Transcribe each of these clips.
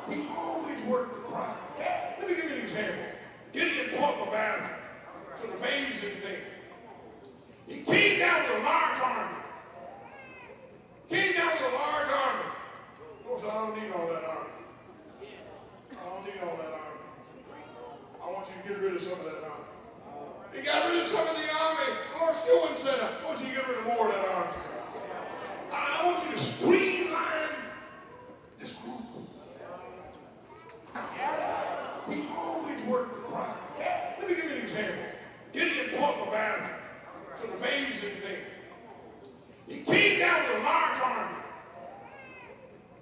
He always worked the crowd. Let me give you an example. Gideon fought the battle. It's an amazing thing. He came down with a large army. Came down with a large army. Of course, I don't need all that army. I don't need all that army. I want you to get rid of some of that army. He got rid of some of the army. Lord Stewart said, I want you to get rid of more of that army. I want you to streamline this group. He always worked the crowd. Let me give you an example. Gideon fought the battle. It's an amazing thing. He came down with a large army.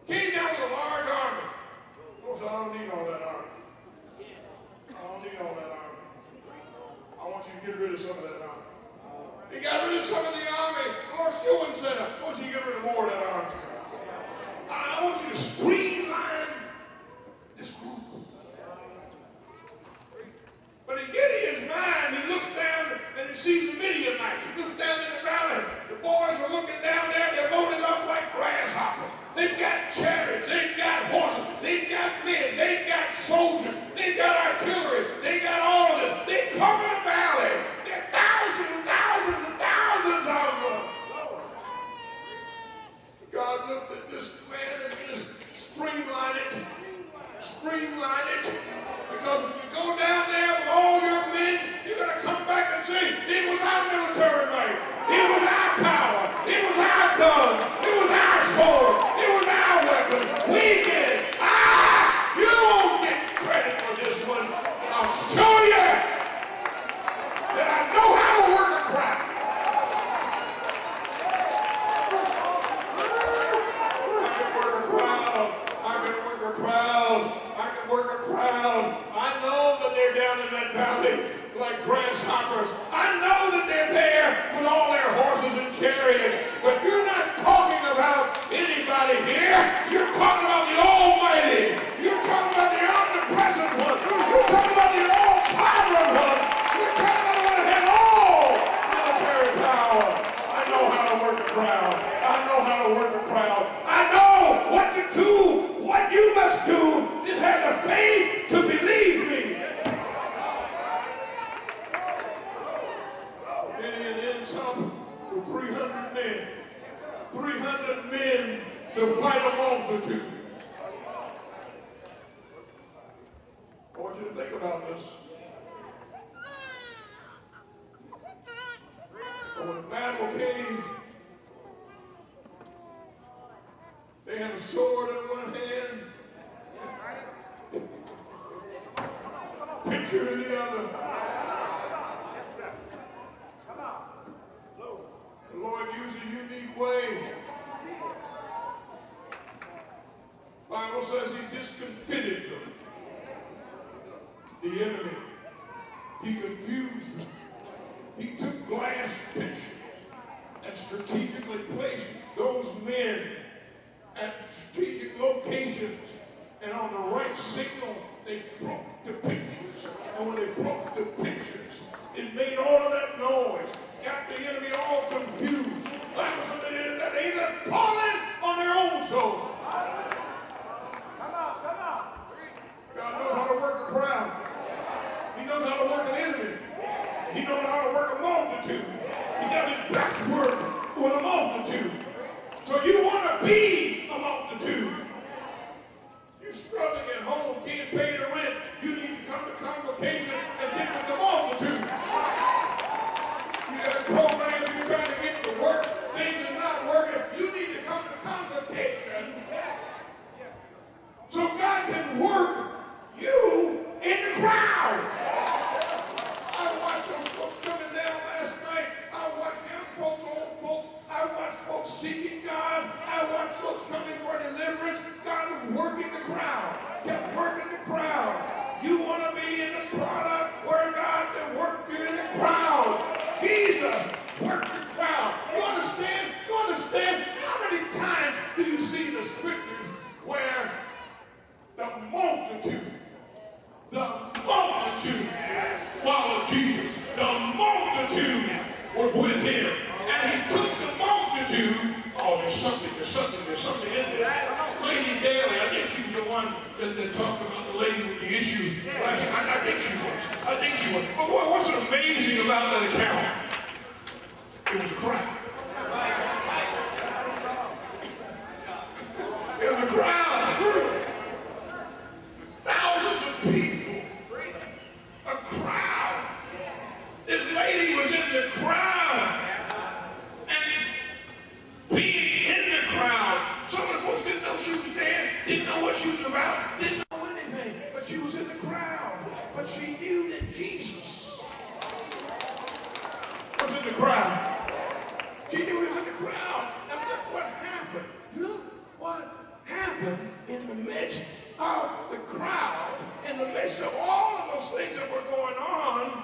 Came down with a large army. Of course, I don't need all that army. I don't need all that army. I want you to get rid of some of that army. He got rid of some of the army. Lord Stewart said, I want you to get rid of more of that army. I want you to streamline this group. But in Gideon's mind, he looks down and he sees the Midianites. He looks down in the valley. The boys are looking down there. They're loaded up like grasshoppers. They've got chariots. They've got horses. They've got men. They've got soldiers. They've got artillery. They got all of this. They come in the valley. There are thousands and thousands and thousands of them. God looked at this man and just streamline it. Streamline it. Because if you go down there with all your men, you're going to come back and say, it was our military might. It was our power. It was our guns. It was our sword. It was our weapons. We did it. You don't get credit for this one. I'll show you that I know how to work a crowd. I can work a crowd. I can work a crowd. I can work a crowd. I know that they're down in that valley like grasshoppers. I know that they're there with all their horses and chariots. But you're not talking about anybody here. You're talking about the Almighty. You're talking about the omnipresent one. You're talking about the all-sovereign one. You're talking about the one that has all military power. I know how to work a crowd. I know how to work a crowd. I know what to do. What you must do is have the faith to believe me. Gideon ends up with 300 men. 300 men to fight a multitude. I want you to think about this. And when the battle came, they had a sword in one hand, pitcher in the other. The Lord used a unique way. The Bible says he discomfited them. The enemy. He confused them. He took glass pitchers and strategically placed those men at strategic locations, and on the right signal, they broke the pictures. And when they broke the pictures, it made all of that noise, got the enemy all confused. That was something that they ended up falling on their own soul. Come on. God knows how to work a crowd. He knows how to work an enemy. He knows how to work a multitude. He does his best work with a multitude. So you want to be a multitude. You're struggling at home, can't pay the rent. You need to come to convocation and get with the multitude. You got programs you're trying to get to work. Things are not working. You need to come to convocation so God can work you in the crowd. I watched those folks coming down last night. I watched young folks, old folks. I watched folks seeking God. I watched folks coming for deliverance. God was working the crowd. Kept working the crowd. You want to be in the product one that talked about the lady with the issue last night. I think she was. But what's amazing about that account? It was a crowd. It was a crowd. Thousands of people. A crowd. This lady was in the crowd. And being in the crowd, some of the folks didn't know she was there, didn't know what she was about, didn't know anything, but she was in the crowd. But she knew that Jesus was in the crowd. She knew he was in the crowd. And look what happened. Look what happened in the midst of the crowd, in the midst of all of those things that were going on.